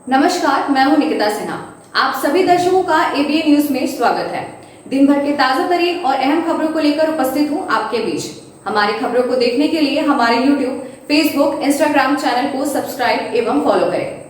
नमस्कार, मैं हूं निकिता सिन्हा। आप सभी दर्शकों का एबीएन न्यूज में स्वागत है। दिन भर के ताजा तरीन और अहम खबरों को लेकर उपस्थित हूं आपके बीच। हमारी खबरों को देखने के लिए हमारे यूट्यूब, फेसबुक, इंस्टाग्राम चैनल को सब्सक्राइब एवं फॉलो करें।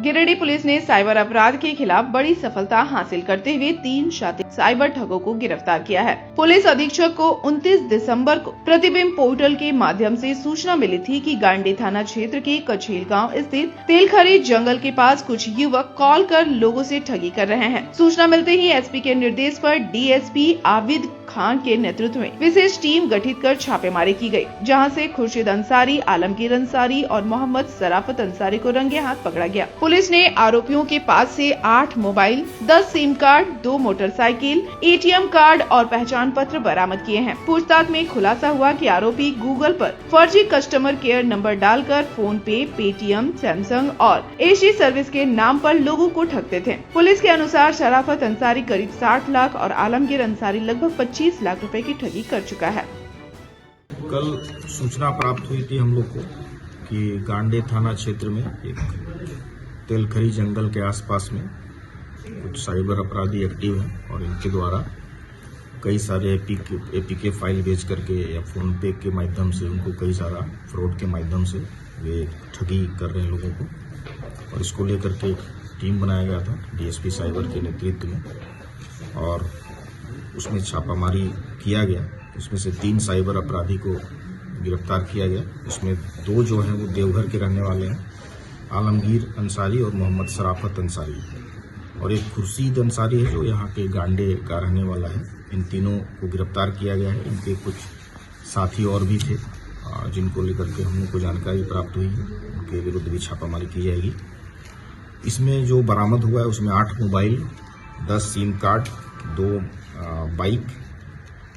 गिरिडीह पुलिस ने साइबर अपराध के खिलाफ बड़ी सफलता हासिल करते हुए 3 शातिर साइबर ठगों को गिरफ्तार किया है। पुलिस अधीक्षक को 29 दिसंबर को प्रतिबिंब पोर्टल के माध्यम से सूचना मिली थी कि गांडी थाना क्षेत्र के कछेल गांव स्थित तेलखरी जंगल के पास कुछ युवक कॉल कर लोगों से ठगी कर रहे हैं। सूचना मिलते ही एसपी के निर्देश पर डीएसपी आबिद खान के नेतृत्व में विशेष टीम गठित कर छापेमारी की गई, जहां से खुर्शीद अंसारी, आलमगीर अंसारी और मोहम्मद सराफत अंसारी को रंगे हाथ पकड़ा गया। पुलिस ने आरोपियों के पास से 8 mobile, 10 sim card, 2 motorcycle, ATM card और पहचान पत्र बरामद किए हैं। पूछताछ में खुलासा हुआ कि आरोपी गूगल पर फर्जी कस्टमर केयर नंबर डालकर फोन पे, पेटीएम, सैमसंग और एसी सर्विस के नाम पर लोगों को ठगते थे। पुलिस के अनुसार शराफत अंसारी करीब 60 लाख और आलमगीर अंसारी लगभग 25 लाख रुपए की ठगी कर चुका है। कल सूचना प्राप्त हुई थी हम लोग को कि गांडे थाना क्षेत्र में एक तेलखरी जंगल के आसपास में कुछ साइबर अपराधी एक्टिव हैं और इनके द्वारा कई सारे एपीके फाइल बेच करके या फोन पे के माध्यम से उनको कई सारा फ्रॉड के माध्यम से वे ठगी कर रहे हैं लोगों को। और इसको लेकर के टीम बनाया गया था डीएसपी साइबर के नेतृत्व में और उसमें छापामारी किया गया। उसमें से 3 साइबर अपराधी को गिरफ्तार किया गया। उसमें 2 जो हैं वो देवघर के रहने वाले हैं, आलमगीर अंसारी और मोहम्मद सराफत अंसारी, और एक खुर्शीद अंसारी है जो यहाँ के गांडे का रहने वाला है। इन तीनों को गिरफ्तार किया गया है। इनके कुछ साथी और भी थे जिनको लेकर के हम लोग को जानकारी प्राप्त हुई है, उनके विरुद्ध भी छापामारी की जाएगी। इसमें जो बरामद हुआ है उसमें 8 mobile, 10 sim card, 2 bike,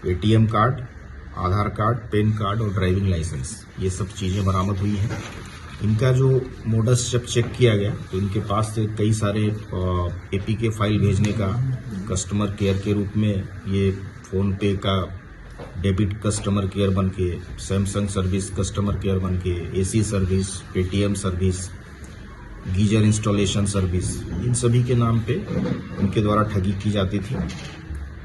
ATM card, Aadhaar card, PAN card और ड्राइविंग लाइसेंस, ये सब चीज़ें बरामद हुई हैं। इनका जो मोडस जब चेक किया गया तो इनके पास से कई सारे एपीके फाइल भेजने का, कस्टमर केयर के रूप में ये फ़ोन पे का डेबिट कस्टमर केयर बन के, सैमसंग सर्विस कस्टमर केयर बन के, AC service, Paytm service, geyser installation service, इन सभी के नाम पे इनके द्वारा ठगी की जाती थी।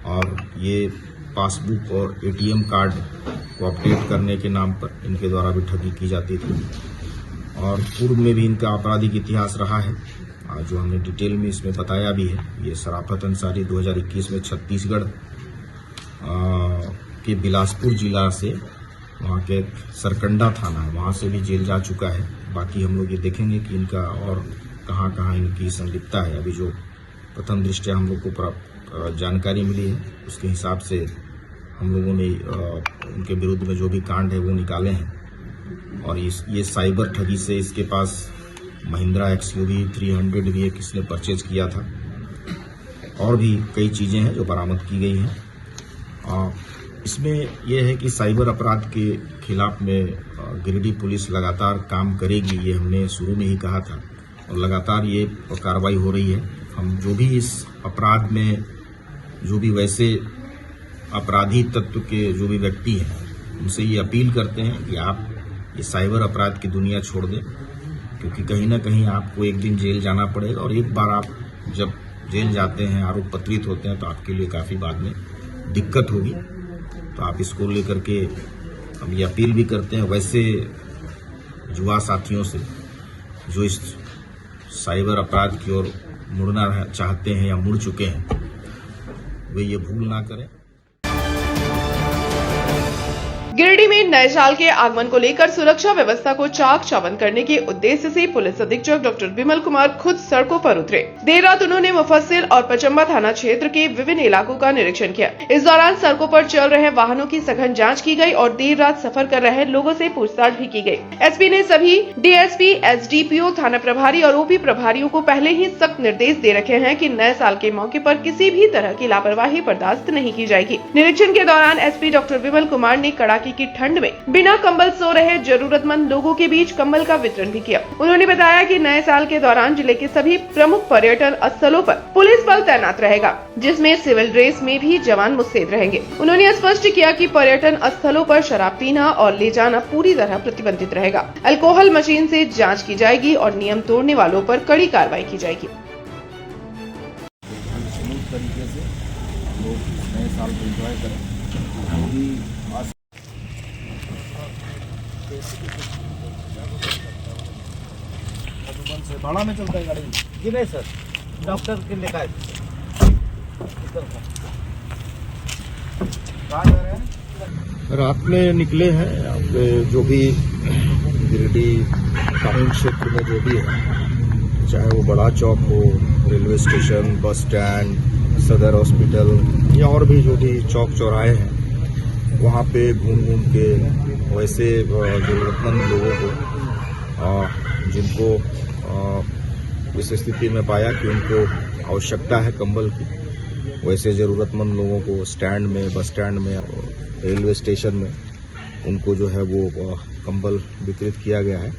और ये पासबुक और एटीएम कार्ड को अपडेट करने के नाम पर इनके द्वारा भी ठगी की जाती थी। और पूर्व में भी इनका आपराधिक इतिहास रहा है जो हमने डिटेल में इसमें बताया भी है। ये शराफत अंसारी 2021 में छत्तीसगढ़ के बिलासपुर जिला से, वहाँ के सरकंडा थाना है, वहाँ से भी जेल जा चुका है। बाकी हम लोग ये देखेंगे कि इनका और कहाँ कहाँ इनकी संलिप्तता है। अभी जो प्रथम दृष्टया हम लोग को जानकारी मिली है उसके हिसाब से हम लोगों ने उनके विरुद्ध में जो भी कांड है वो निकाले हैं। और ये साइबर ठगी से इसके पास महिंद्रा एक्सयूवी 300 भी किसने परचेज किया था और भी कई चीज़ें हैं जो बरामद की गई हैं। इसमें यह है कि साइबर अपराध के खिलाफ में गिरिडीह पुलिस लगातार काम करेगी, ये हमने शुरू में ही कहा था और लगातार ये कार्रवाई हो रही है। हम जो भी इस अपराध में जो भी वैसे अपराधी तत्व के जो भी व्यक्ति हैं उनसे ये अपील करते हैं कि आप ये साइबर अपराध की दुनिया छोड़ दें, क्योंकि कहीं ना कहीं आपको एक दिन जेल जाना पड़ेगा और एक बार आप जब जेल जाते हैं, आरोप पत्रित होते हैं, तो आपके लिए काफ़ी बाद में दिक्कत होगी। तो आप इसको लेकर के हम ये अपील भी करते हैं वैसे युवा साथियों से जो इस साइबर अपराध की ओर मुड़ना चाहते हैं या मुड़ चुके हैं, वे ये भूल ना करें। गिरिडीह में नए साल के आगमन को लेकर सुरक्षा व्यवस्था को चाक चौबंद करने के उद्देश्य से पुलिस अधीक्षक डॉक्टर विमल कुमार खुद सड़कों पर उतरे। देर रात उन्होंने मुफस्सिल और पचम्बा थाना क्षेत्र के विभिन्न इलाकों का निरीक्षण किया। इस दौरान सड़कों पर चल रहे वाहनों की सघन जांच की गई और देर रात सफर कर रहे लोगों से पूछताछ भी की गई। एसपी ने सभी डीएसपी, एसडीपीओ, थाना प्रभारी और ओपी प्रभारियों को पहले ही सख्त निर्देश दे रखे हैं कि नए साल के मौके पर किसी भी तरह की लापरवाही बर्दाश्त नहीं की जाएगी। निरीक्षण के दौरान एसपी डॉक्टर विमल कुमार ने कड़ाके कड़ाके की ठंड में बिना कंबल सो रहे जरूरतमंद लोगों के बीच कंबल का वितरण भी किया। उन्होंने बताया कि नए साल के दौरान जिले के सभी प्रमुख पर्यटन स्थलों पर पुलिस बल तैनात रहेगा, जिसमें सिविल ड्रेस में भी जवान मुस्तैद रहेंगे। उन्होंने स्पष्ट किया कि पर्यटन स्थलों पर शराब पीना और ले जाना पूरी तरह प्रतिबंधित रहेगा। अल्कोहल मशीन से जांच की जाएगी और नियम तोड़ने वालों पर कड़ी कार्रवाई की जाएगी। स्मूथ तरीके से लोग नए साल को एंजॉय करें। जो भी से भाड़ा में चलता है गाड़ी जी? नहीं सर, डॉक्टर के लिखा है। कहाँ जा रहे हैं? रात में निकले हैं। यहाँ पे जो भी गिरिडीह टाउन क्षेत्र में जो भी है, चाहे वो बड़ा चौक हो, रेलवे स्टेशन, बस स्टैंड, सदर हॉस्पिटल या और भी जो भी चौक चौराहे हैं, वहाँ पे घूम के वैसे जरूरतमंद लोगों को जिनको इस स्थिति में पाया कि उनको आवश्यकता है कंबल की, वैसे जरूरतमंद लोगों को स्टैंड में, बस स्टैंड में, रेलवे स्टेशन में उनको जो है वो कंबल वितरित किया गया है।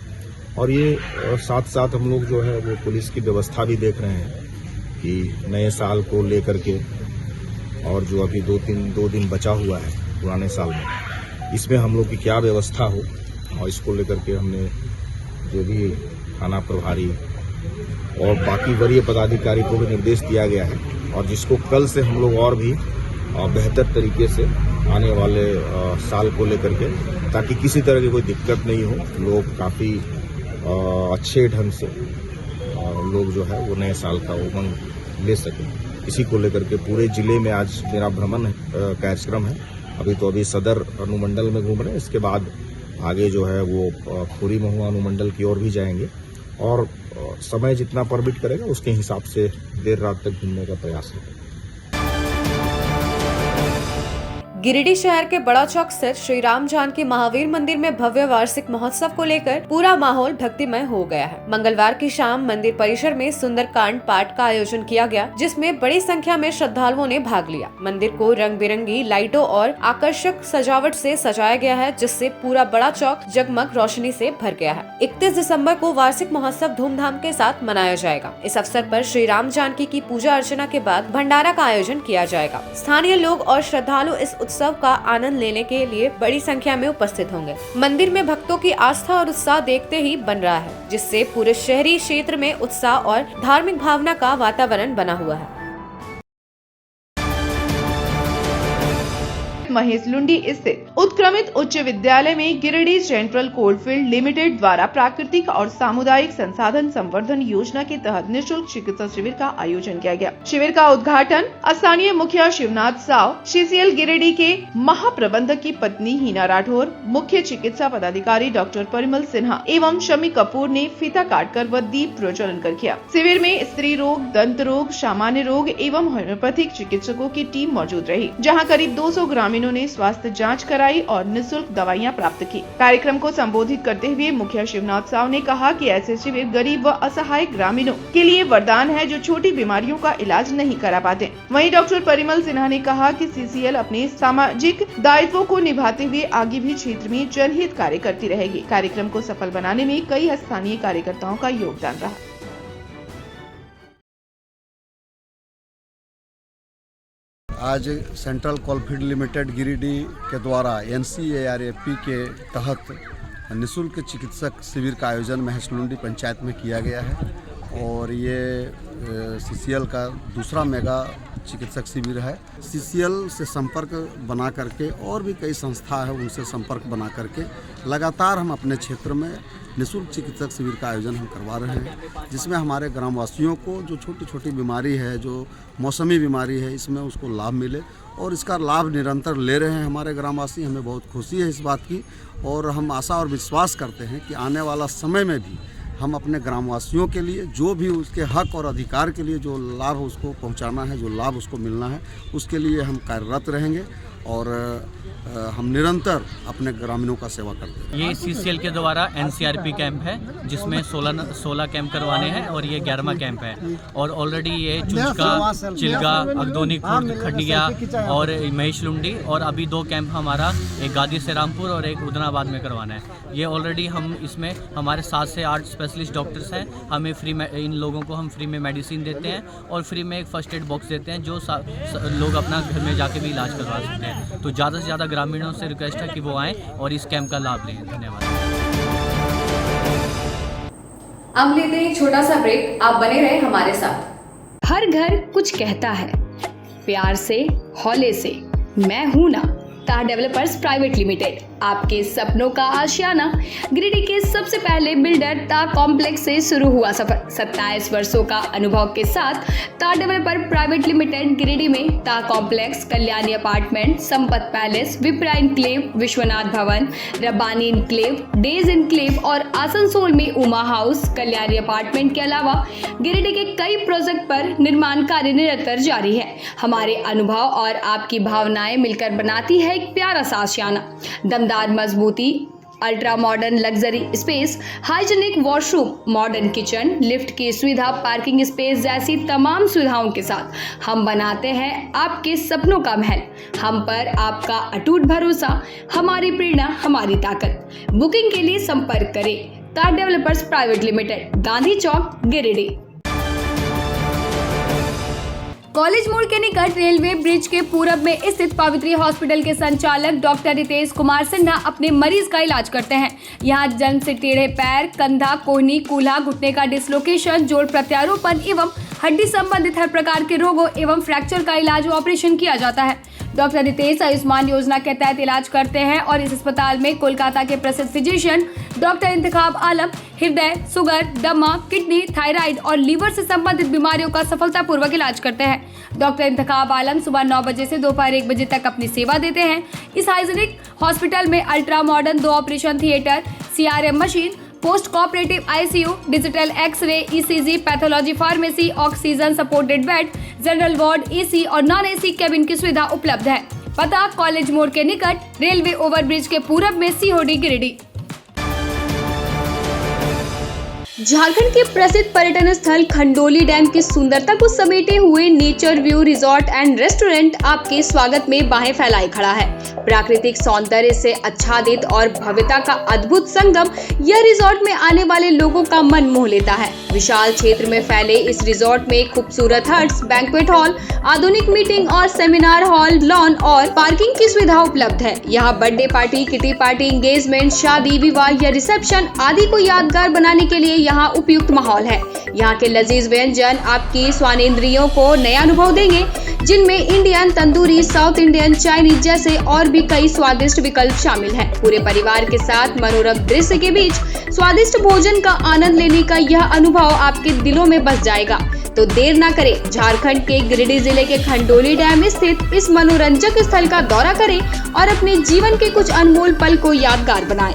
और ये साथ साथ हम लोग जो है वो पुलिस की व्यवस्था भी देख रहे हैं कि नए साल को लेकर के और जो अभी दो दिन बचा हुआ है पुराने साल में, इसमें हम लोग की क्या व्यवस्था हो, और इसको लेकर के हमने जो भी थाना प्रभारी और बाकी वरीय पदाधिकारी को भी निर्देश दिया गया है, और जिसको कल से हम लोग और भी बेहतर तरीके से आने वाले साल को लेकर के, ताकि किसी तरह की कोई दिक्कत नहीं हो, लोग काफ़ी अच्छे ढंग से लोग जो है वो नए साल का उमंग ले सकें। इसी को लेकर के पूरे जिले में आज मेरा भ्रमण कार्यक्रम है। अभी सदर अनुमंडल में घूम रहे हैं, इसके बाद आगे जो है वो खोरी महुआ अनुमंडल की ओर भी जाएंगे, और समय जितना परमिट करेगा उसके हिसाब से देर रात तक घूमने का प्रयास करेंगे। गिरिडीह शहर के बड़ा चौक स्थित श्री राम जानकी महावीर मंदिर में भव्य वार्षिक महोत्सव को लेकर पूरा माहौल भक्तिमय हो गया है। मंगलवार की शाम मंदिर परिसर में सुंदरकांड पाठ का आयोजन किया गया, जिसमें बड़ी संख्या में श्रद्धालुओं ने भाग लिया। मंदिर को रंग बिरंगी लाइटों और आकर्षक सजावट से सजाया गया है, जिससे पूरा बड़ा चौक जगमग रोशनी से भर गया है। 31 दिसंबर को वार्षिक महोत्सव धूमधाम के साथ मनाया जाएगा। इस अवसर पर श्री राम जानकी की पूजा अर्चना के बाद भंडारा का आयोजन किया जाएगा। स्थानीय लोग और श्रद्धालु इस उत्सव का आनंद लेने के लिए बड़ी संख्या में उपस्थित होंगे। मंदिर में भक्तों की आस्था और उत्साह देखते ही बन रहा है, जिससे पूरे शहरी क्षेत्र में उत्साह और धार्मिक भावना का वातावरण बना हुआ है। महेश लुंडी स्थित उत्क्रमित उच्च विद्यालय में गिरिडीह सेंट्रल कोलफील्ड लिमिटेड द्वारा प्राकृतिक और सामुदायिक संसाधन संवर्धन योजना के तहत निःशुल्क चिकित्सा शिविर का आयोजन किया गया। शिविर का उद्घाटन स्थानीय मुखिया शिवनाथ साव, सीसीएल गिरिडीह के महाप्रबंधक की पत्नी हिना राठौर, मुख्य चिकित्सा पदाधिकारी डॉक्टर परिमल सिन्हा एवं शमी कपूर ने फीता काटकर व दीप प्रज्वलन कर किया। शिविर में स्त्री रोग, दंत रोग, सामान्य रोग एवं होम्योपैथिक चिकित्सकों की टीम मौजूद रही, जहाँ करीब 200 ग्रामीणों ने स्वास्थ्य जांच कराई और निःशुल्क दवाइयां प्राप्त की। कार्यक्रम को संबोधित करते हुए मुखिया शिवनाथ साव ने कहा कि ऐसे शिविर गरीब व असहाय ग्रामीणों के लिए वरदान है, जो छोटी बीमारियों का इलाज नहीं करा पाते। वहीं डॉक्टर परिमल सिन्हा ने कहा कि सीसीएल अपने सामाजिक दायित्वों को निभाते हुए आगे भी क्षेत्र में जनहित कार्य करती रहेगी। कार्यक्रम को सफल बनाने में कई स्थानीय कार्यकर्ताओं का योगदान रहा। आज सेंट्रल कोलफील्ड लिमिटेड गिरिडीह के द्वारा NCARFP के तहत निःशुल्क चिकित्सक शिविर का आयोजन महेश लुंडी पंचायत में किया गया है, और ये CCL का दूसरा मेगा चिकित्सक शिविर है। CCL से संपर्क बना करके और भी कई संस्था है, उनसे संपर्क बना करके लगातार हम अपने क्षेत्र में निःशुल्क चिकित्सक शिविर का आयोजन हम करवा रहे हैं, जिसमें हमारे ग्रामवासियों को जो छोटी छोटी बीमारी है, जो मौसमी बीमारी है, इसमें उसको लाभ मिले, और इसका लाभ निरंतर ले रहे हैं हमारे ग्रामवासी। हमें बहुत खुशी है इस बात की, और हम आशा और विश्वास करते हैं कि आने वाला समय में भी हम अपने ग्रामवासियों के लिए जो भी उसके हक और अधिकार के लिए जो लाभ उसको पहुंचाना है, जो लाभ उसको मिलना है, उसके लिए हम कार्यरत रहेंगे। और हम निरंतर अपने ग्रामीणों का सेवा करते हैं। ये CCL के द्वारा NCRP कैंप है जिसमें 16 कैंप करवाने हैं और ये 11वां कैंप है और ऑलरेडी ये चुचका, चिल्गा, अगदोनी, खंडिया और महेश लुंडी और अभी 2 कैंप हमारा एक गादी से रामपुर और एक उदनाबाद में करवाना है। ये ऑलरेडी हम इसमें हमारे 7 से 8 स्पेशलिस्ट डॉक्टर्स हैं। हमें फ्री में इन लोगों को हम फ्री में मेडिसिन देते हैं और फ्री में एक फर्स्ट एड बॉक्स देते हैं जो लोग अपना घर में जाके भी इलाज करवा सकते हैं। तो ज़्यादा से ज़्यादा ग्रामीणों से रिक्वेस्ट है कि वो आएँ और इस कैंप का लाभ लें। धन्यवाद। अब लेते हैं एक छोटा सा ब्रेक, आप बने रहे हमारे साथ। हर घर कुछ कहता है, प्यार से, हौले से, मैं हूं ना। ताह डेवलपर्स प्राइवेट लिमिटेड, आपके सपनों का आशियाना। गिरिडीह के सबसे पहले बिल्डर ताह कॉम्प्लेक्स से शुरू हुआ सफर। 27 वर्षों का अनुभव के साथ ताह डेवलपर प्राइवेट लिमिटेड गिरिडीह में ताह complex, Kalyani apartment, Sampat palace, Vipra enclave, Vishwanath Bhawan, Rabbani enclave, days enclave और आसनसोल में उमा हाउस, कल्याणी अपार्टमेंट के अलावा गिरिडीह के कई प्रोजेक्ट पर निर्माण कार्य निरंतर जारी है। हमारे अनुभव और आपकी भावनाएं मिलकर बनाती है एक प्यारा सा आशियाना। दमदार मजबूती, ultra modern luxury space, hygienic washroom, modern kitchen, lift की सुविधा, पार्किंग स्पेस जैसी तमाम सुविधाओं के साथ हम बनाते हैं आपके सपनों का महल। हम पर आपका अटूट भरोसा, हमारी प्रेरणा, हमारी ताकत। बुकिंग के लिए संपर्क करें ताह डेवलपर्स प्राइवेट लिमिटेड, गांधी चौक, गिरिडीह। कॉलेज मोड़ के निकट रेलवे ब्रिज के पूरब में स्थित पवित्री हॉस्पिटल के संचालक डॉक्टर रितेश कुमार सिन्हा अपने मरीज का इलाज करते हैं। यहां जन्म से टेढ़े पैर, कंधा, कोहनी, कूल्हा, घुटने का डिसलोकेशन, जोड़ प्रत्यारोपण एवं हड्डी संबंधित हर प्रकार के रोगों एवं फ्रैक्चर का इलाज व ऑपरेशन किया जाता है। डॉक्टर रितेश आयुष्मान योजना के तहत इलाज करते हैं और इस अस्पताल में कोलकाता के प्रसिद्ध फिजिशियन डॉक्टर इंतखाब आलम हृदय, शुगर, दमा, किडनी, थायराइड और लीवर से संबंधित बीमारियों का सफलतापूर्वक इलाज करते हैं। डॉक्टर इंतखाब आलम सुबह 9 बजे से दोपहर 1 बजे तक अपनी सेवा देते हैं। इस हाइजीनिक हॉस्पिटल में ultra modern 2 operation theatre, CRM machine, post cooperative ICU, digital x ray, ECG, pathology, pharmacy, oxygen supported bed, general ward, AC और नॉन AC केबिन की सुविधा उपलब्ध है। पता कॉलेज मोड़ के निकट रेलवे ओवरब्रिज के पूरब में, COD, गिरिडीह। झारखंड के प्रसिद्ध पर्यटन स्थल खंडोली डैम की सुंदरता को समेटे हुए nature view resort and restaurant आपके स्वागत में बाहें फैलाए खड़ा है। प्राकृतिक सौंदर्य से आच्छादित और भव्यता का अद्भुत संगम यह रिजॉर्ट में आने वाले लोगों का मन मोह लेता है। विशाल क्षेत्र में फैले इस रिजॉर्ट में खूबसूरत हट्स, बैंक्वेट हॉल, आधुनिक मीटिंग और सेमिनार हॉल, लॉन और पार्किंग की सुविधा उपलब्ध है। यहाँ birthday party, kitty party, engagement, शादी, विवाह या रिसेप्शन आदि को यादगार बनाने के लिए यहाँ उपयुक्त माहौल है। यहाँ के लजीज व्यंजन आपकी स्वानेंद्रियों को नया अनुभव देंगे, जिनमें Indian, tandoori, south Indian, Chinese जैसे और भी कई स्वादिष्ट विकल्प शामिल हैं। पूरे परिवार के साथ मनोरम दृश्य के बीच स्वादिष्ट भोजन का आनंद लेने का यह अनुभव आपके दिलों में बस जाएगा। तो देर ना करें, झारखंड के गिरिडीह जिले के खंडोली डैम स्थित इस मनोरंजक स्थल का दौरा करें और अपने जीवन के कुछ अनमोल पल को यादगार बनाएं।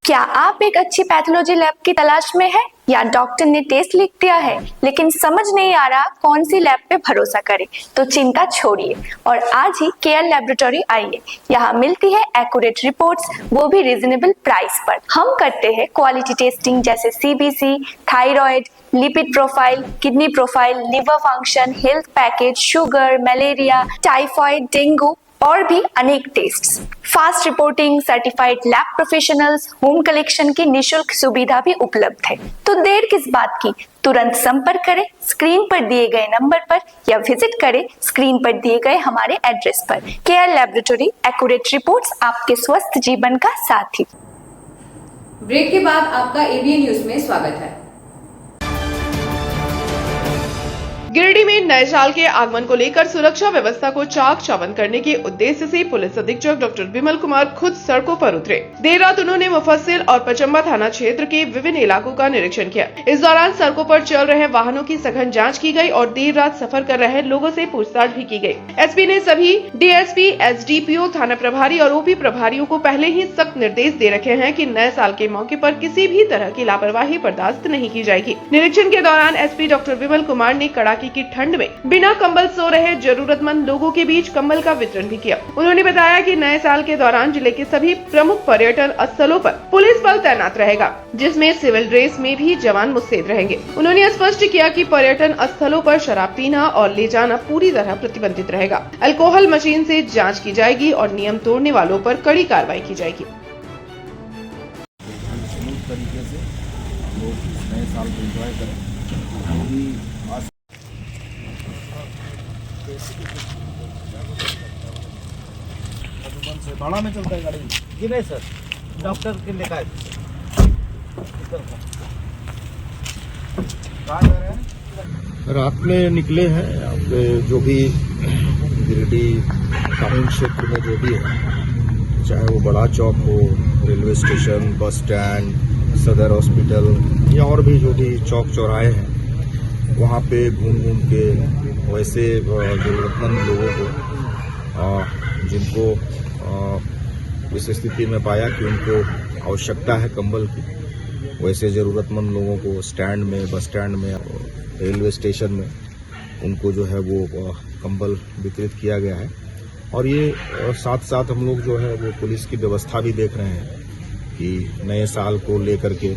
क्या आप एक अच्छी पैथोलॉजी लैब की तलाश में हैं या डॉक्टर ने टेस्ट लिख दिया है लेकिन समझ नहीं आ रहा कौन सी लैब पे भरोसा करें? तो चिंता छोड़िए और आज ही केयर लैबोरेटरी आइए। यहाँ मिलती है एक्यूरेट रिपोर्ट्स, वो भी रीजनेबल प्राइस पर। हम करते हैं क्वालिटी टेस्टिंग जैसे CBC, thyroid, lipid profile, kidney profile, liver function, health package, sugar, malaria, typhoid, dengue और भी अनेक tests. Fast reporting, certified lab professionals, home collection की निशुल्क सुविधा भी उपलब्ध है। तो देर किस बात की, तुरंत संपर्क करें स्क्रीन पर दिए गए नंबर पर या विजिट करें स्क्रीन पर दिए गए हमारे एड्रेस पर। केयर लैबोरेटरी, एक्यूरेट रिपोर्ट्स, आपके स्वस्थ जीवन का साथी। ब्रेक के बाद आपका ABN न्यूज में स्वागत है। गिरिडीह में नए साल के आगमन को लेकर सुरक्षा व्यवस्था को चाक चौबंद करने के उद्देश्य से पुलिस अधीक्षक डॉक्टर विमल कुमार खुद सड़कों पर उतरे। देर रात उन्होंने मुफस्सिल और पचम्बा थाना क्षेत्र के विभिन्न इलाकों का निरीक्षण किया। इस दौरान सड़कों पर चल रहे वाहनों की सघन जांच की गई और देर रात सफर कर रहे लोगों से पूछताछ भी की गई। एसपी ने सभी DSP, SDPO, थाना प्रभारी और OP प्रभारियों को पहले ही सख्त निर्देश दे रखे हैं कि नए साल के मौके पर किसी भी तरह की लापरवाही बर्दाश्त नहीं की जाएगी। निरीक्षण के दौरान SP डॉक्टर विमल कुमार ने कड़ाके कड़ाके की ठंड में बिना कंबल सो रहे जरूरतमंद लोगों के बीच कंबल का वितरण भी किया। उन्होंने बताया कि नए साल के दौरान जिले के सभी प्रमुख पर्यटन स्थलों पर पुलिस बल तैनात रहेगा, जिसमें सिविल ड्रेस में भी जवान मुस्तैद रहेंगे। उन्होंने स्पष्ट किया कि पर्यटन स्थलों पर शराब पीना और ले जाना पूरी तरह प्रतिबंधित रहेगा। अल्कोहल मशीन से जांच की जाएगी और नियम तोड़ने वालों पर कड़ी कार्रवाई की जाएगी। स्मूथ तरीके से लोग इस नए साल को एंजॉय करें। जो भी भाड़ा में चलता है गाड़ी जी? नहीं सर, डॉक्टर के लिखा है। कहाँ जा रहे हैं? रात में निकले हैं। यहाँ पे जो भी गिरिडीह टाउन क्षेत्र में जो भी है, चाहे वो बड़ा चौक हो, रेलवे स्टेशन, बस स्टैंड, सदर हॉस्पिटल या और भी जो भी चौक चौराहे हैं, वहाँ पे घूम के वैसे जरूरतमंद लोगों को जिनको इस स्थिति में पाया कि उनको आवश्यकता है कंबल की, वैसे जरूरतमंद लोगों को स्टैंड में, बस स्टैंड में, रेलवे स्टेशन में उनको जो है वो कंबल वितरित किया गया है। और ये साथ साथ हम लोग जो है वो पुलिस की व्यवस्था भी देख रहे हैं कि नए साल को लेकर के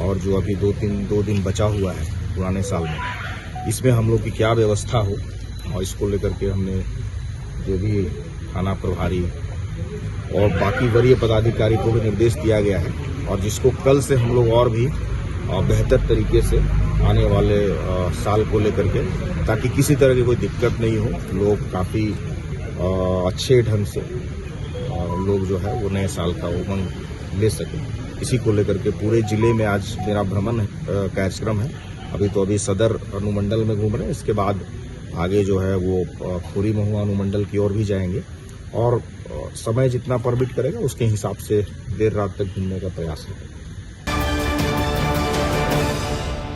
और जो अभी दो दिन बचा हुआ है पुराने साल में, इसमें हम लोग की क्या व्यवस्था हो, और इसको लेकर के हमने जो भी थाना प्रभारी और बाकी वरीय पदाधिकारी को भी निर्देश दिया गया है, और जिसको कल से हम लोग और भी बेहतर तरीके से आने वाले साल को लेकर के, ताकि किसी तरह की कोई दिक्कत नहीं हो, लोग काफ़ी अच्छे ढंग से लोग जो है वो नए साल का उमंग ले सकें। इसी को लेकर के पूरे जिले में आज मेरा भ्रमण कार्यक्रम है। अभी सदर अनुमंडल में घूम रहे हैं, इसके बाद आगे जो है वो खुरी महुआ अनुमंडल की ओर भी जाएंगे, और समय जितना परमिट करेगा उसके हिसाब से देर रात तक घूमने का प्रयास करेंगे।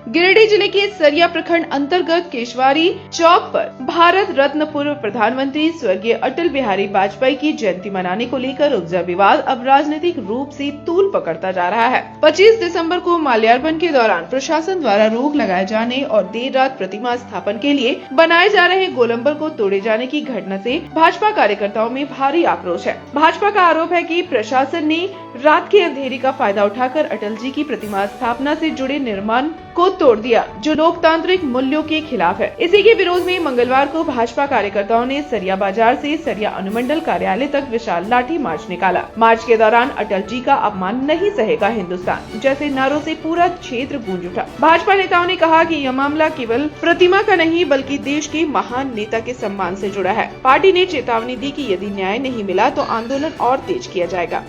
गिरिडीह जिले के सरिया प्रखंड अंतर्गत केशवारी चौक पर भारत रत्न पूर्व प्रधानमंत्री स्वर्गीय अटल बिहारी वाजपेयी की जयंती मनाने को लेकर उपजा विवाद अब राजनीतिक रूप से तूल पकड़ता जा रहा है। 25 दिसंबर को माल्यार्पण के दौरान प्रशासन द्वारा रोक लगाए जाने और देर रात प्रतिमा स्थापन के लिए बनाए जा रहे गोलंबर को तोड़े जाने की घटना से भाजपा कार्यकर्ताओं में भारी आक्रोश है। भाजपा का आरोप है कि प्रशासन ने रात की अंधेरी का फायदा उठाकर अटल जी की प्रतिमा स्थापना से जुड़े निर्माण को तोड़ दिया, जो लोकतांत्रिक मूल्यों के खिलाफ है। इसी के विरोध में मंगलवार को भाजपा कार्यकर्ताओं ने सरिया बाजार से सरिया अनुमंडल कार्यालय तक विशाल लाठी मार्च निकाला। मार्च के दौरान अटल जी का अपमान नहीं सहेगा हिंदुस्तान जैसे नारों से पूरा क्षेत्र गूंज उठा। भाजपा नेताओं ने कहा कि यह मामला केवल प्रतिमा का नहीं बल्कि देश के महान नेता के सम्मान से जुड़ा है। पार्टी ने चेतावनी दी कि यदि न्याय नहीं मिला तो आंदोलन और तेज किया जाएगा।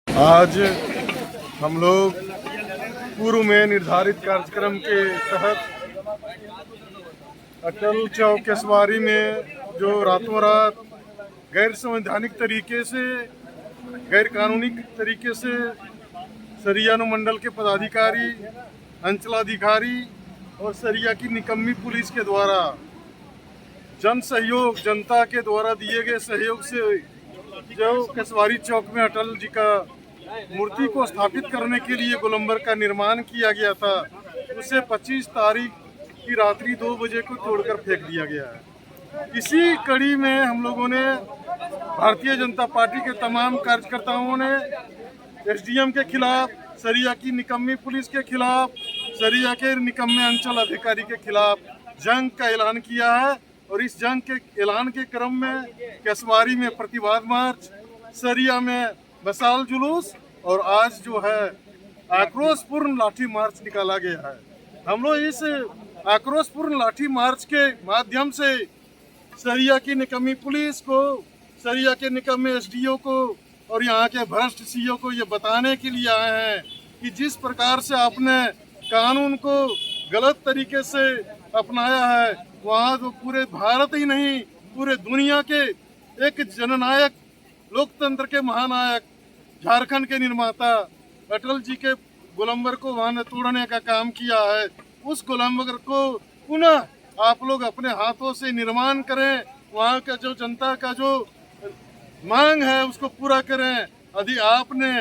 आज हम लोग पूर्व में निर्धारित कार्यक्रम के तहत अटल चौक केशवारी में जो रातों रात गैर संवैधानिक तरीके से, गैर कानूनी तरीके से सरिया अनुमंडल के पदाधिकारी, अंचलाधिकारी और सरिया की निकम्मी पुलिस के द्वारा जन सहयोग, जनता के द्वारा दिए गए सहयोग से जो केशवारी चौक में अटल जी का मूर्ति को स्थापित करने के लिए गोलंबर का निर्माण किया गया था, उसे 25 तारीख की रात्रि 2 बजे को तोड़कर फेंक दिया गया है। इसी कड़ी में हम लोगों ने, भारतीय जनता पार्टी के तमाम कार्यकर्ताओं ने एसडीएम के खिलाफ, सरिया की निकम्मी पुलिस के खिलाफ, सरिया के निकम्मे अंचल अधिकारी के खिलाफ जंग का ऐलान किया है। और इस जंग के ऐलान के क्रम में केशवारी में प्रतिवाद मार्च, सरिया में मशाल जुलूस और आज जो है आक्रोशपूर्ण लाठी मार्च निकाला गया है। हम लोग इस आक्रोशपूर्ण लाठी मार्च के माध्यम से सरिया की निकम्मी पुलिस को, सरिया के निकम्मे एसडीओ को और यहाँ के भ्रष्ट सीओ को ये बताने के लिए आए हैं कि जिस प्रकार से आपने कानून को गलत तरीके से अपनाया है, वहाँ तो पूरे भारत ही नहीं पूरे दुनिया के एक जननायक, लोकतंत्र के महानायक, झारखंड के निर्माता अटल जी के गोलंबर को वहाँ तोड़ने का काम किया है। उस गोलंबर को पुनः आप लोग अपने हाथों से निर्माण करें, वहाँ का जो जनता का जो मांग है उसको पूरा करें। यदि आपने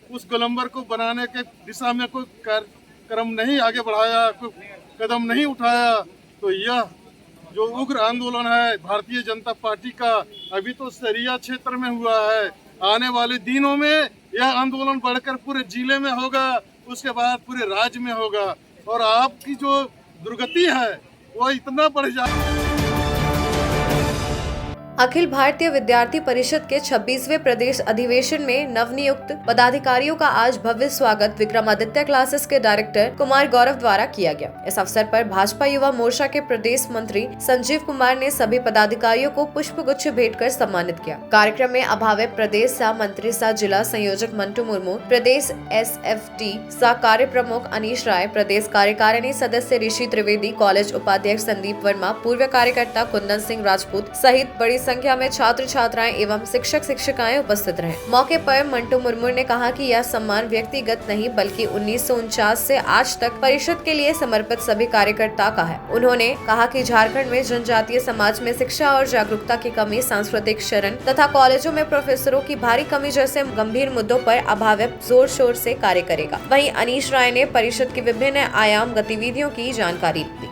उस गोलंबर को बनाने के दिशा में कोई कार्यक्रम नहीं आगे बढ़ाया, कोई कदम नहीं उठाया, तो यह जो उग्र आंदोलन है भारतीय जनता पार्टी का अभी तो सरिया क्षेत्र में हुआ है, आने वाले दिनों में यह आंदोलन बढ़कर पूरे जिले में होगा, उसके बाद पूरे राज्य में होगा और आपकी जो दुर्गति है वो इतना बढ़ जाए। अखिल भारतीय विद्यार्थी परिषद के 26वें प्रदेश अधिवेशन में नवनियुक्त पदाधिकारियों का आज भव्य स्वागत विक्रमादित्य क्लासेस के डायरेक्टर कुमार गौरव द्वारा किया गया। इस अवसर पर भाजपा युवा मोर्चा के प्रदेश मंत्री संजीव कुमार ने सभी पदाधिकारियों को पुष्प गुच्छ भेंट कर सम्मानित किया। कार्यक्रम में अभावे प्रदेश सह मंत्री सह जिला संयोजक मंटू मुर्मू, प्रदेश SFT सह कार्य प्रमुख अनीश राय, प्रदेश कार्यकारिणी सदस्य ऋषि त्रिवेदी, कॉलेज उपाध्यक्ष संदीप वर्मा, पूर्व कार्यकर्ता कुंदन सिंह राजपूत सहित बड़ी संख्या में छात्र छात्राएं एवं शिक्षक शिक्षिकाएं उपस्थित रहे। मौके पर मंटू मुर्मू ने कहा कि यह सम्मान व्यक्तिगत नहीं बल्कि 1949 से आज तक परिषद के लिए समर्पित सभी कार्यकर्ता का है। उन्होंने कहा कि झारखंड में जनजातीय समाज में शिक्षा और जागरूकता की कमी, सांस्कृतिक क्षरण तथा कॉलेजों में प्रोफेसरों की भारी कमी जैसे गंभीर मुद्दों पर अभावे जोर शोर से कार्य करेगा। वहीं अनीश राय ने परिषद की विभिन्न आयाम गतिविधियों की जानकारी दी।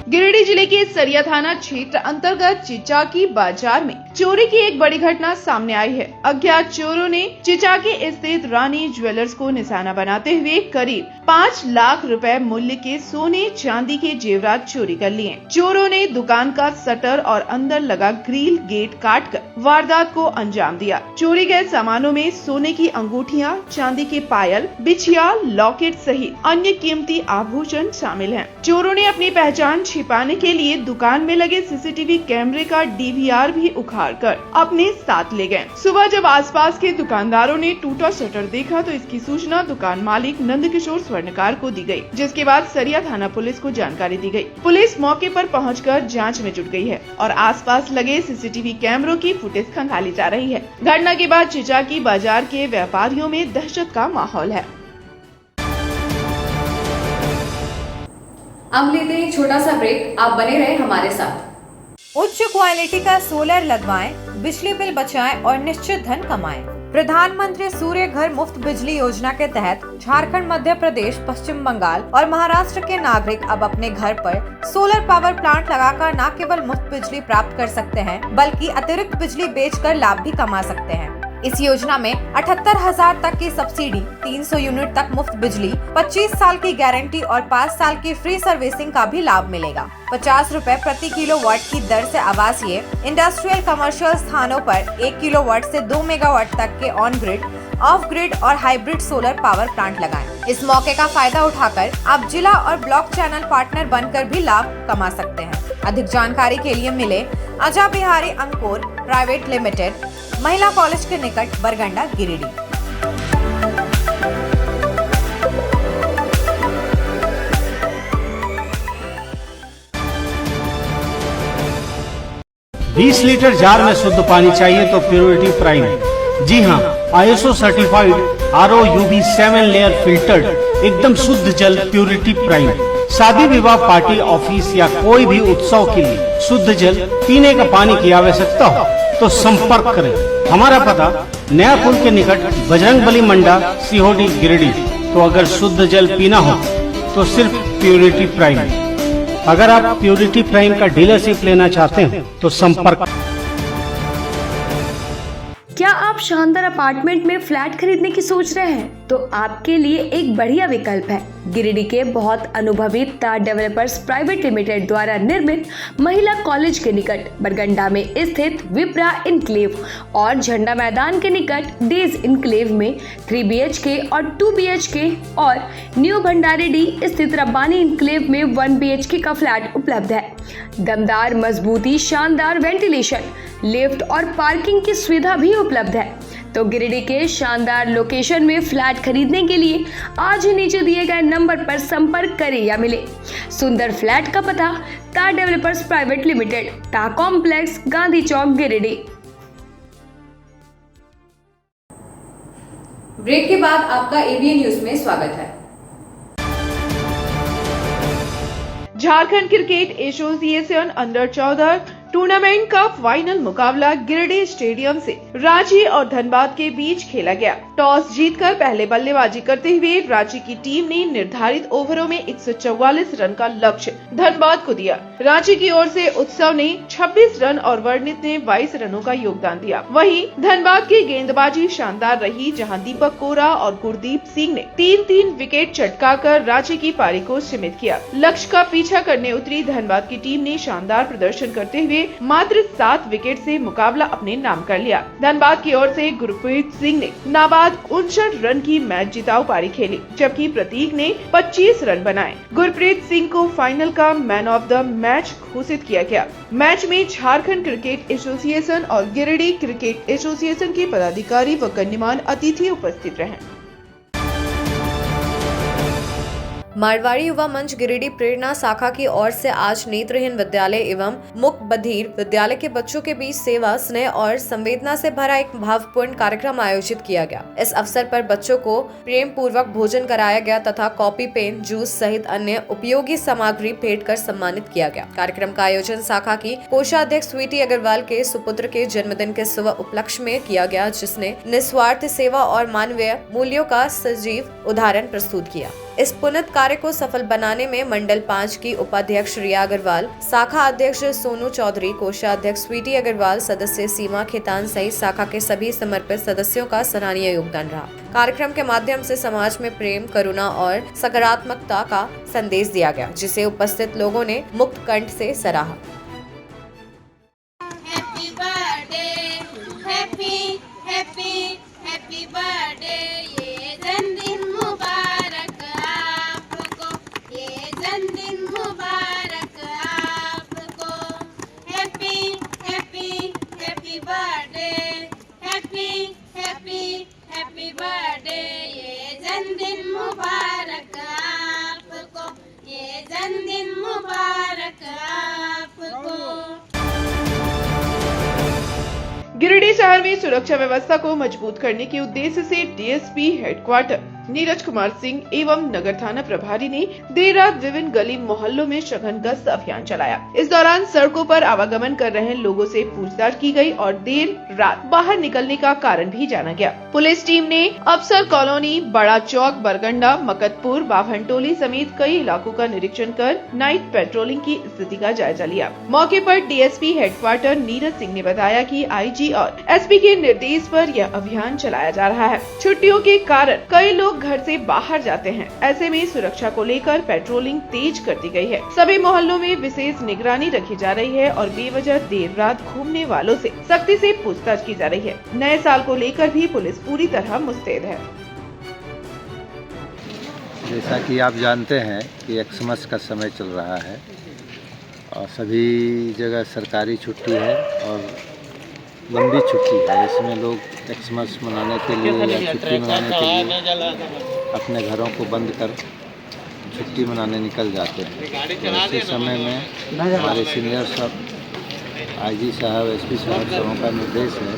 गिरिडीह जिले के सरिया थाना क्षेत्र अंतर्गत चिचाकी बाजार में चोरी की एक बड़ी घटना सामने आई है। अज्ञात चोरों ने चिचाकी स्थित रानी ज्वेलर्स को निशाना बनाते हुए करीब 5 लाख रुपए मूल्य के सोने चांदी के जेवरात चोरी कर लिए। चोरों ने दुकान का शटर और अंदर लगा ग्रिल गेट काटकर वारदात को अंजाम दिया। चोरी गए सामानों में सोने की अंगूठियां, चांदी के पायल, बिछिया, लॉकेट सहित अन्य कीमती आभूषण शामिल हैं। चोरों ने अपनी पहचान छिपाने के लिए दुकान में लगे CCTV कैमरे का DVR भी उखाड़कर अपने साथ ले गए। सुबह जब आसपास के दुकानदारों ने टूटा शटर देखा तो इसकी सूचना दुकान मालिक नंदकिशोर स्वर्णकार को दी गई, जिसके बाद सरिया थाना पुलिस को जानकारी दी गई। पुलिस मौके पर पहुंचकर जांच में जुट गई है और आसपास लगे CCTV कैमरों की फुटेज खंगाली जा रही है। घटना के बाद चिचाकी बाजार के व्यापारियों में दहशत का माहौल है। अब लेते हैं एक छोटा सा ब्रेक, आप बने रहे हमारे साथ। उच्च क्वालिटी का सोलर लगवाएं, बिजली बिल बचाएं और निश्चित धन कमाएं। प्रधानमंत्री सूर्य घर मुफ्त बिजली योजना के तहत झारखंड, मध्य प्रदेश, पश्चिम बंगाल और महाराष्ट्र के नागरिक अब अपने घर पर सोलर पावर प्लांट लगाकर न केवल मुफ्त बिजली प्राप्त कर सकते हैं बल्कि अतिरिक्त बिजली बेचकर लाभ भी कमा सकते हैं। इस योजना में 78,000 तक की सब्सिडी, 300 यूनिट तक मुफ्त बिजली, 25 साल की गारंटी और 5 साल की फ्री सर्विसिंग का भी लाभ मिलेगा। 50 रुपए प्रति किलोवाट की दर से आवासीय, इंडस्ट्रियल, कमर्शियल स्थानों पर 1 किलोवाट से 2 मेगावाट तक के ऑन ग्रिड, ऑफ ग्रिड और हाइब्रिड सोलर पावर प्लांट लगाएं। इस मौके का फायदा उठाकर आप जिला और ब्लॉक चैनल पार्टनर बनकर भी लाभ कमा सकते हैं। अधिक जानकारी के लिए मिले अजा बिहारी अंकुर प्राइवेट लिमिटेड, महिला कॉलेज के निकट, बरगंडा, गिरिडीह। 20 लीटर जार में शुद्ध पानी चाहिए तो प्योरिटी प्राइम। जी हाँ, ISO certified RO UV 7 layer filtered एकदम शुद्ध जल प्योरिटी प्राइम। शादी विवाह, पार्टी, ऑफिस या कोई भी उत्सव के लिए शुद्ध जल पीने का पानी की आवश्यकता हो तो संपर्क करें। हमारा पता नया पुल के निकट, बजरंगबली मंडा, सिहोडी, गिरिडीह। तो अगर शुद्ध जल पीना हो तो सिर्फ प्योरिटी प्राइम। अगर आप प्योरिटी प्राइम का डीलरशिप लेना चाहते हैं तो संपर्क। क्या आप शानदार अपार्टमेंट में फ्लैट खरीदने की सोच रहे हैं? तो आपके लिए एक बढ़िया विकल्प है। गिरिडीह के बहुत अनुभवी तार डेवलपर्स प्राइवेट लिमिटेड द्वारा निर्मित महिला कॉलेज के निकट, बरगंडा में स्थित विप्रा इनक्लेव और झंडा मैदान के निकट डेज इनक्लेव में 3 BHK और 2 BHK और न्यू भंडारीडी स्थित रब्बानी इनक्लेव में 1 BHK का फ्लैट उपलब्ध है। दमदार मजबूती, शानदार वेंटिलेशन, लिफ्ट और पार्किंग की सुविधा भी उपलब्ध है। तो गिरिडीह के शानदार लोकेशन में फ्लैट खरीदने के लिए आज ही नीचे दिए गए नंबर पर संपर्क करें या मिले। सुंदर फ्लैट का पता तार डेवलपर्स प्राइवेट लिमिटेड, टा कॉम्प्लेक्स, गांधी चौक, गिरिडीह। ब्रेक के बाद आपका ABN न्यूज में स्वागत है। Jharkhand cricket association under 14 tournament का फाइनल मुकाबला गिरिडीह स्टेडियम से रांची और धनबाद के बीच खेला गया। टॉस जीतकर पहले बल्लेबाजी करते हुए रांची की टीम ने निर्धारित ओवरों में 144 रन का लक्ष्य धनबाद को दिया। रांची की ओर से उत्सव ने 26 रन और वर्णित ने 22 रनों का योगदान दिया। वहीं धनबाद की गेंदबाजी शानदार रही, जहां दीपक कोरा और गुरदीप सिंह ने 3-3 विकेट चटकाकर रांची की पारी को सीमित किया। लक्ष्य का पीछा करने उतरी धनबाद की टीम ने शानदार प्रदर्शन करते हुए मात्र 7 विकेट से मुकाबला अपने नाम कर लिया। धनबाद की ओर से गुरप्रीत सिंह ने नाबाद 59 रन की मैच जिताऊ पारी खेली, जबकि प्रतीक ने 25 रन बनाए। गुरप्रीत सिंह को फाइनल का मैन ऑफ द मैच घोषित किया गया। मैच में झारखंड क्रिकेट एसोसिएशन और गिरिडीह क्रिकेट एसोसिएशन के पदाधिकारी व गण्यमान्य अतिथि उपस्थित रहे। मारवाड़ी युवा मंच गिरिडीह प्रेरणा शाखा की ओर से आज नेत्रहीन विद्यालय एवं मूक बधिर विद्यालय के बच्चों के बीच सेवा, स्नेह और संवेदना से भरा एक भावपूर्ण कार्यक्रम आयोजित किया गया। इस अवसर पर बच्चों को प्रेम पूर्वक भोजन कराया गया तथा कॉपी, पेन, जूस सहित अन्य उपयोगी सामग्री भेंट कर सम्मानित किया गया। कार्यक्रम का आयोजन शाखा की कोषाध्यक्ष स्वीटी अग्रवाल के सुपुत्र के जन्मदिन के शुभ उपलक्ष्य में किया गया, जिसने निस्वार्थ सेवा और मानवीय मूल्यों का सजीव उदाहरण प्रस्तुत किया। इस पुनीत कार्य को सफल बनाने में मंडल 5 की उपाध्यक्ष रिया अग्रवाल, शाखा अध्यक्ष सोनू चौधरी, कोषाध्यक्ष स्वीटी अग्रवाल, सदस्य सीमा खेतान सहित शाखा के सभी समर्पित सदस्यों का सराहनीय योगदान रहा। कार्यक्रम के माध्यम से समाज में प्रेम, करुणा और सकारात्मकता का संदेश दिया गया, जिसे उपस्थित लोगों ने मुक्त कंठ से सराहा। गिरिडीह शहर में सुरक्षा व्यवस्था को मजबूत करने के उद्देश्य से डीएसपी हेडक्वार्टर नीरज कुमार सिंह एवं नगर थाना प्रभारी ने देर रात विभिन्न गली मोहल्लों में सघन गश्त अभियान चलाया। इस दौरान सड़कों पर आवागमन कर रहे लोगों से पूछताछ की गई और देर रात बाहर निकलने का कारण भी जाना गया। पुलिस टीम ने अफसर कॉलोनी, बड़ा चौक, बरगंडा, मकतपुर, बाभनटोली समेत कई इलाकों का निरीक्षण कर नाइट पेट्रोलिंग की स्थिति का जायजा लिया। मौके पर डीएसपी हेडक्वार्टर नीरज सिंह ने बताया कि आईजी और एसपी के निर्देश पर यह अभियान चलाया जा रहा है। छुट्टियों के कारण कई लोग घर से बाहर जाते हैं, ऐसे में सुरक्षा को लेकर पेट्रोलिंग तेज कर दी गई है। सभी मोहल्लों में विशेष निगरानी रखी जा रही है और बेवजह देर रात घूमने वालों से सख्ती से पूछताछ की जा रही है। नए साल को लेकर भी पुलिस पूरी तरह मुस्तैद है। जैसा कि आप जानते हैं कि एक्समस का समय चल रहा है और सभी जगह सरकारी छुट्टी है और लंबी छुट्टी है। इसमें लोग एक्समस मनाने के लिए या छुट्टी मनाने के लिए अपने घरों को बंद कर छुट्टी मनाने निकल जाते हैं। तो ऐसे समय में हमारे सीनियर सब आईजी साहब, एसपी साहब सबों का निर्देश है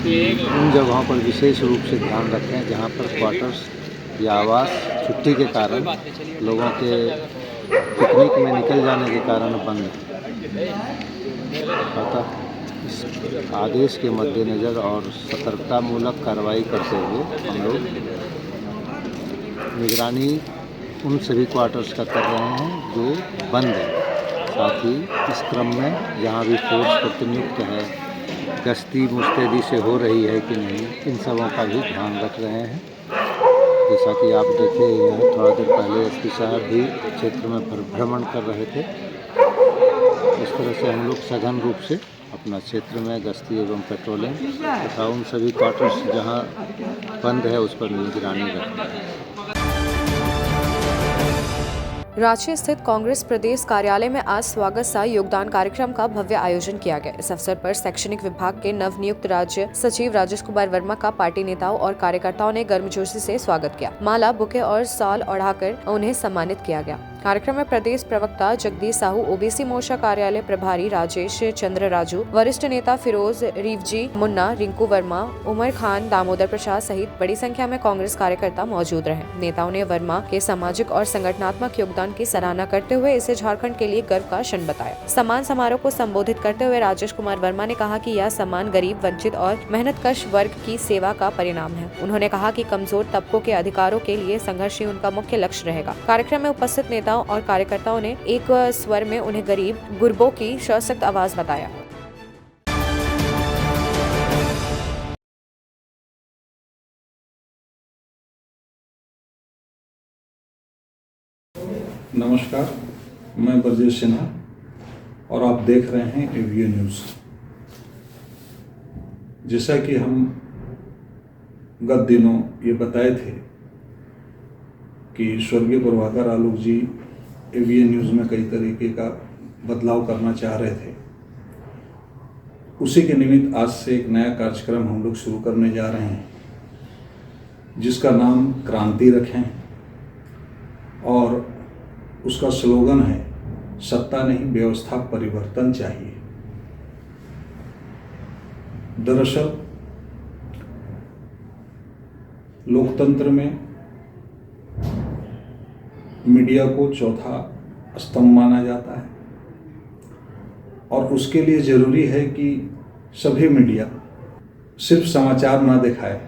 कि उन जगहों पर विशेष रूप से ध्यान रखें जहां पर क्वार्टर्स या आवास छुट्टी के कारण लोगों के पिकनिक में निकल जाने के कारण बंद है। अतः इस आदेश के मद्देनज़र और सतर्कतामूलक कार्रवाई करते हुए हम लोग निगरानी उन सभी क्वार्टर्स का कर रहे हैं जो बंद है। साथ ही इस क्रम में जहाँ भी फोर्स प्रतिनियुक्त है, गश्ती मुस्तैदी से हो रही है कि नहीं, इन सबों का भी ध्यान रख रहे हैं। जैसा कि आप देखे हैं, थोड़ा देर पहले एसपी साहब भी क्षेत्र में भ्रमण कर रहे थे। इस तरह से हम लोग सघन रूप से अपना क्षेत्र में गश्ती एवं पेट्रोलिंग तथा उन सभी क्वार्टर्स जहां बंद है उस पर निगरानी रखते हैं। रांची स्थित कांग्रेस प्रदेश कार्यालय में आज स्वागत सा योगदान कार्यक्रम का भव्य आयोजन किया गया। इस अवसर पर शैक्षणिक विभाग के नवनियुक्त राज्य सचिव राजेश कुमार वर्मा का पार्टी नेताओं और कार्यकर्ताओं ने गर्मजोशी से स्वागत किया। माला, बुके और शॉल ओढ़ाकर उन्हें सम्मानित किया गया। कार्यक्रम में प्रदेश प्रवक्ता जगदीश साहू, ओबीसी मोर्चा कार्यालय प्रभारी राजेश चंद्र राजू, वरिष्ठ नेता फिरोज रिवजी मुन्ना, रिंकू वर्मा, उमर खान, दामोदर प्रसाद सहित बड़ी संख्या में कांग्रेस कार्यकर्ता मौजूद रहे। नेताओं ने वर्मा के सामाजिक और संगठनात्मक योगदान की सराहना करते हुए इसे झारखंड के लिए गर्व का क्षण बताया। सम्मान समारोह को संबोधित करते हुए राजेश कुमार वर्मा ने कहा कि यह सम्मान गरीब, वंचित और मेहनतकश वर्ग की सेवा का परिणाम है। उन्होंने कहा कि कमजोर तबकों के अधिकारों के लिए संघर्ष ही उनका मुख्य लक्ष्य रहेगा। कार्यक्रम में उपस्थित नेताओं और कार्यकर्ताओं ने एक स्वर में उन्हें गरीब गुरबों की सशक्त आवाज बताया। नमस्कार, मैं ब्रजेश सिन्हा और आप देख रहे हैं एवीए न्यूज़। जैसा कि हम गत दिनों ये बताए थे कि स्वर्गीय प्रभाकर आलोक जी एवीए न्यूज़ में कई तरीके का बदलाव करना चाह रहे थे, उसी के निमित्त आज से एक नया कार्यक्रम हम लोग शुरू करने जा रहे हैं, जिसका नाम क्रांति रखें और उसका स्लोगन है सत्ता नहीं व्यवस्था परिवर्तन चाहिए। दरअसल लोकतंत्र में मीडिया को चौथा स्तंभ माना जाता है और उसके लिए जरूरी है कि सभी मीडिया सिर्फ समाचार ना दिखाए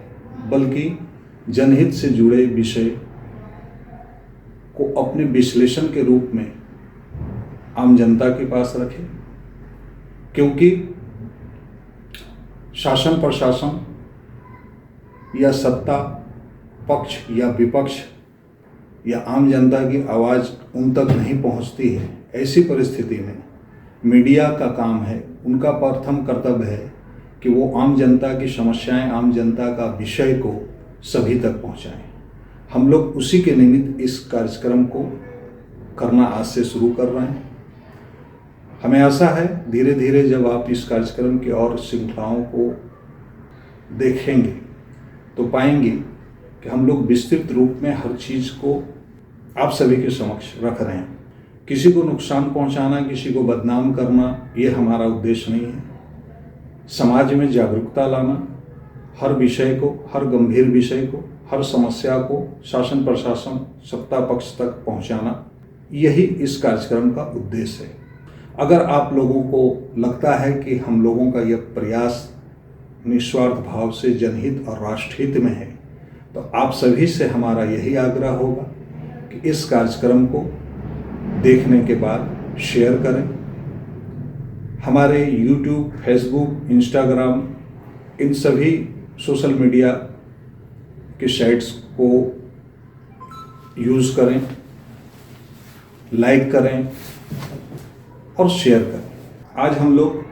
बल्कि जनहित से जुड़े विषय को अपने विश्लेषण के रूप में आम जनता के पास रखे, क्योंकि शासन प्रशासन या सत्ता पक्ष या विपक्ष या आम जनता की आवाज़ उन तक नहीं पहुंचती है। ऐसी परिस्थिति में मीडिया का काम है, उनका प्रथम कर्तव्य है कि वो आम जनता की समस्याएं, आम जनता का विषय को सभी तक पहुंचाएं। हम लोग उसी के निमित्त इस कार्यक्रम को करना आज से शुरू कर रहे हैं। हमें आशा है धीरे धीरे जब आप इस कार्यक्रम की और श्रृंखलाओं को देखेंगे तो पाएंगे कि हम लोग विस्तृत रूप में हर चीज़ को आप सभी के समक्ष रख रहे हैं। किसी को नुकसान पहुंचाना, किसी को बदनाम करना, ये हमारा उद्देश्य नहीं है। समाज में जागरूकता लाना, हर विषय को, हर गंभीर विषय को, हर समस्या को शासन प्रशासन सत्ता पक्ष तक पहुंचाना, यही इस कार्यक्रम का उद्देश्य है। अगर आप लोगों को लगता है कि हम लोगों का यह प्रयास निस्वार्थ भाव से जनहित और राष्ट्रहित में है, तो आप सभी से हमारा यही आग्रह होगा कि इस कार्यक्रम को देखने के बाद शेयर करें। हमारे YouTube, Facebook, Instagram, इन सभी सोशल मीडिया के साइट्स को यूज़ करें, लाइक करें और शेयर करें। आज हम लोग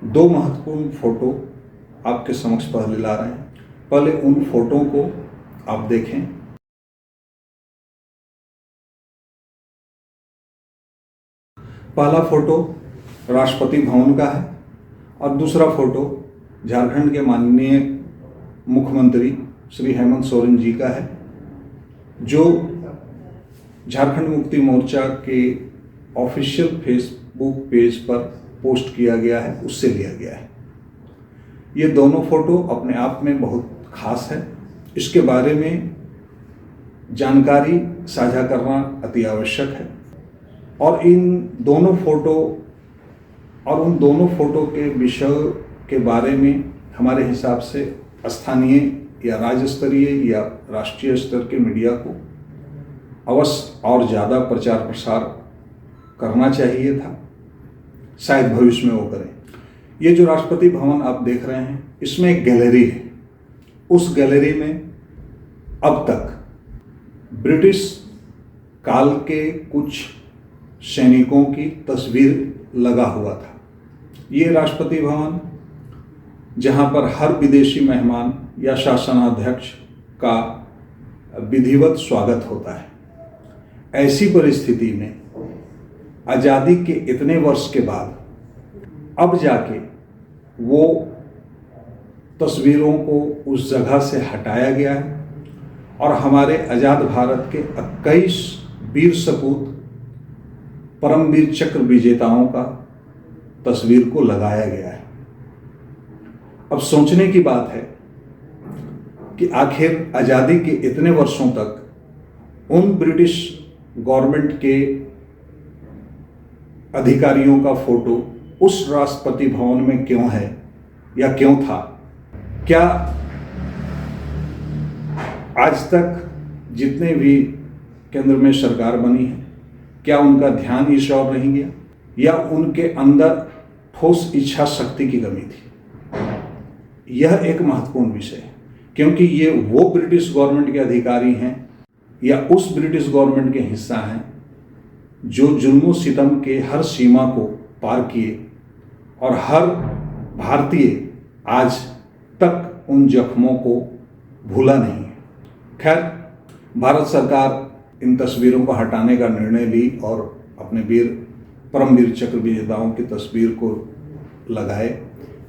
दो महत्वपूर्ण फोटो आपके समक्ष पहले ला रहे हैं। पहले उन फोटो को आप देखें। पहला फोटो राष्ट्रपति भवन का है और दूसरा फोटो झारखंड के माननीय मुख्यमंत्री श्री हेमंत सोरेन जी का है, जो झारखंड मुक्ति मोर्चा के ऑफिशियल फेसबुक पेज पर पोस्ट किया गया है, उससे लिया गया है। ये दोनों फोटो अपने आप में बहुत खास है। इसके बारे में जानकारी साझा करना अति आवश्यक है और इन दोनों फोटो और उन दोनों फोटो के विषय के बारे में हमारे हिसाब से स्थानीय या राज्य स्तरीय या राष्ट्रीय स्तर के मीडिया को अवश्य और ज़्यादा प्रचार प्रसार करना चाहिए था। शायद भविष्य में वो करें। ये जो राष्ट्रपति भवन आप देख रहे हैं, इसमें एक गैलरी है। उस गैलरी में अब तक ब्रिटिश काल के कुछ सैनिकों की तस्वीर लगा हुआ था। ये राष्ट्रपति भवन, जहाँ पर हर विदेशी मेहमान या शासनाध्यक्ष का विधिवत स्वागत होता है। ऐसी परिस्थिति में आज़ादी के इतने वर्ष के बाद अब जाके वो तस्वीरों को उस जगह से हटाया गया है और हमारे आज़ाद भारत के 21 वीर सपूत परमवीर चक्र विजेताओं का तस्वीर को लगाया गया है। अब सोचने की बात है कि आखिर आज़ादी के इतने वर्षों तक उन ब्रिटिश गवर्नमेंट के अधिकारियों का फोटो उस राष्ट्रपति भवन में क्यों है या क्यों था? क्या आज तक जितने भी केंद्र में सरकार बनी है, क्या उनका ध्यान इस ओर नहीं गया, या उनके अंदर ठोस इच्छा शक्ति की कमी थी? यह एक महत्वपूर्ण विषय है, क्योंकि ये वो ब्रिटिश गवर्नमेंट के अधिकारी हैं या उस ब्रिटिश गवर्नमेंट के हिस्सा हैं जो जुल्म सितम के हर सीमा को पार किए और हर भारतीय आज तक उन जख्मों को भूला नहीं है। खैर, भारत सरकार इन तस्वीरों को हटाने का निर्णय ली और अपने परमवीर चक्र विजेताओं की तस्वीर को लगाए।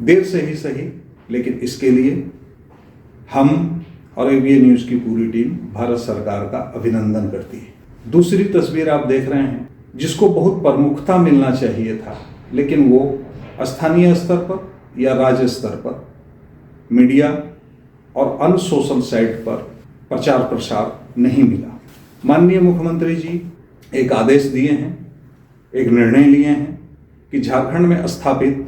देर से ही सही, लेकिन इसके लिए हम और एबीएन न्यूज़ की पूरी टीम भारत सरकार का अभिनंदन करती है। दूसरी तस्वीर आप देख रहे हैं, जिसको बहुत प्रमुखता मिलना चाहिए था, लेकिन वो स्थानीय स्तर पर या राज्य स्तर पर मीडिया और अन्य सोशल साइट पर प्रचार प्रसार नहीं मिला। माननीय मुख्यमंत्री जी एक आदेश दिए हैं, एक निर्णय लिए हैं कि झारखंड में स्थापित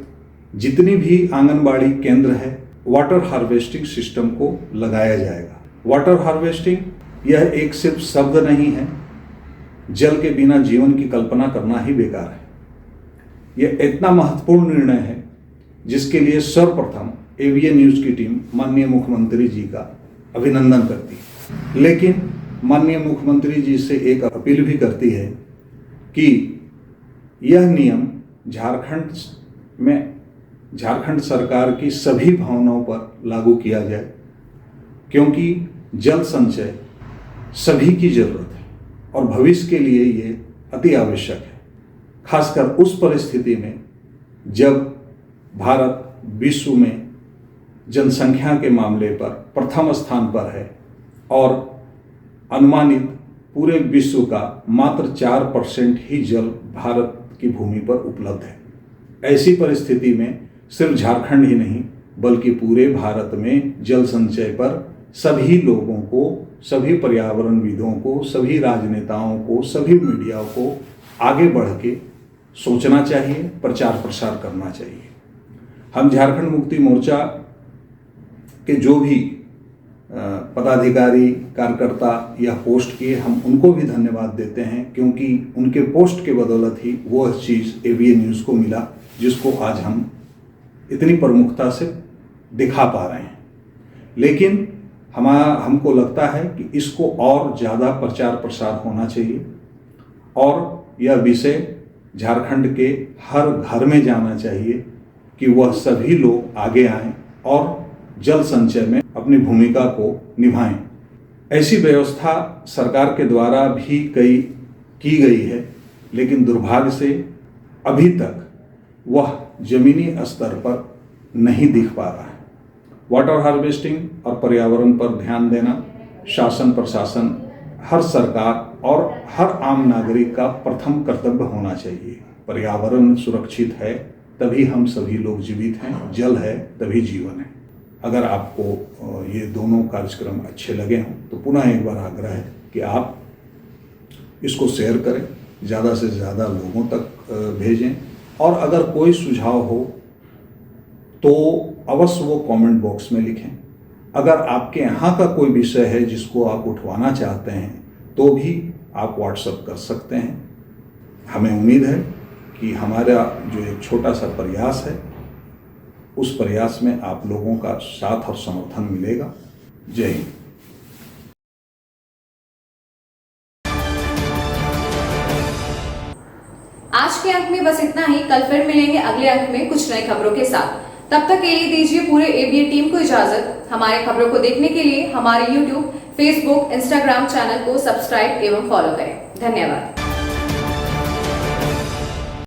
जितनी भी आंगनबाड़ी केंद्र है, वाटर हार्वेस्टिंग सिस्टम को लगाया जाएगा। वाटर हार्वेस्टिंग यह एक सिर्फ शब्द नहीं है, जल के बिना जीवन की कल्पना करना ही बेकार है। यह इतना महत्वपूर्ण निर्णय है जिसके लिए सर्वप्रथम एबीएन न्यूज़ की टीम माननीय मुख्यमंत्री जी का अभिनंदन करती है, लेकिन माननीय मुख्यमंत्री जी से एक अपील भी करती है कि यह नियम झारखंड सरकार की सभी भवनों पर लागू किया जाए, क्योंकि जल संचय सभी की जरूरत है और भविष्य के लिए ये अति आवश्यक है, खासकर उस परिस्थिति में जब भारत विश्व में जनसंख्या के मामले पर प्रथम स्थान पर है और अनुमानित पूरे विश्व का मात्र 4% ही जल भारत की भूमि पर उपलब्ध है। ऐसी परिस्थिति में सिर्फ झारखंड ही नहीं बल्कि पूरे भारत में जल संचय पर सभी लोगों को, सभी पर्यावरणविदों को, सभी राजनेताओं को, सभी मीडिया को आगे बढ़ के सोचना चाहिए, प्रचार प्रसार करना चाहिए। हम झारखंड मुक्ति मोर्चा के जो भी पदाधिकारी, कार्यकर्ता यह पोस्ट किए, हम उनको भी धन्यवाद देते हैं, क्योंकि उनके पोस्ट के बदौलत ही वो चीज़ एबीएन न्यूज़ को मिला जिसको आज हम इतनी प्रमुखता से दिखा पा रहे हैं। लेकिन हमको लगता है कि इसको और ज़्यादा प्रचार प्रसार होना चाहिए और यह विषय झारखंड के हर घर में जाना चाहिए कि वह सभी लोग आगे आएं और जल संचय में अपनी भूमिका को निभाएं। ऐसी व्यवस्था सरकार के द्वारा भी की गई है, लेकिन दुर्भाग्य से अभी तक वह जमीनी स्तर पर नहीं दिख पा रहा है। वाटर हार्वेस्टिंग और पर्यावरण पर ध्यान देना शासन प्रशासन, हर सरकार और हर आम नागरिक का प्रथम कर्तव्य होना चाहिए। पर्यावरण सुरक्षित है तभी हम सभी लोग जीवित हैं, जल है तभी जीवन है। अगर आपको ये दोनों कार्यक्रम अच्छे लगे हों तो पुनः एक बार आग्रह है कि आप इसको शेयर करें, ज़्यादा से ज़्यादा लोगों तक भेजें, और अगर कोई सुझाव हो तो अवश्य वो कमेंट बॉक्स में लिखें। अगर आपके यहाँ का कोई विषय है जिसको आप उठवाना चाहते हैं तो भी आप व्हाट्सएप कर सकते हैं। हमें उम्मीद है कि हमारा जो एक छोटा सा प्रयास है उस प्रयास में आप लोगों का साथ और समर्थन मिलेगा। जय हिंद। आज के अंक में बस इतना ही। कल फिर मिलेंगे अगले अंक में कुछ नई खबरों के साथ। तब तक के लिए दीजिए पूरे एबीएन टीम को इजाजत। हमारे खबरों को देखने के लिए हमारे यूट्यूब, फेसबुक, इंस्टाग्राम चैनल को सब्सक्राइब एवं फॉलो करें। धन्यवाद।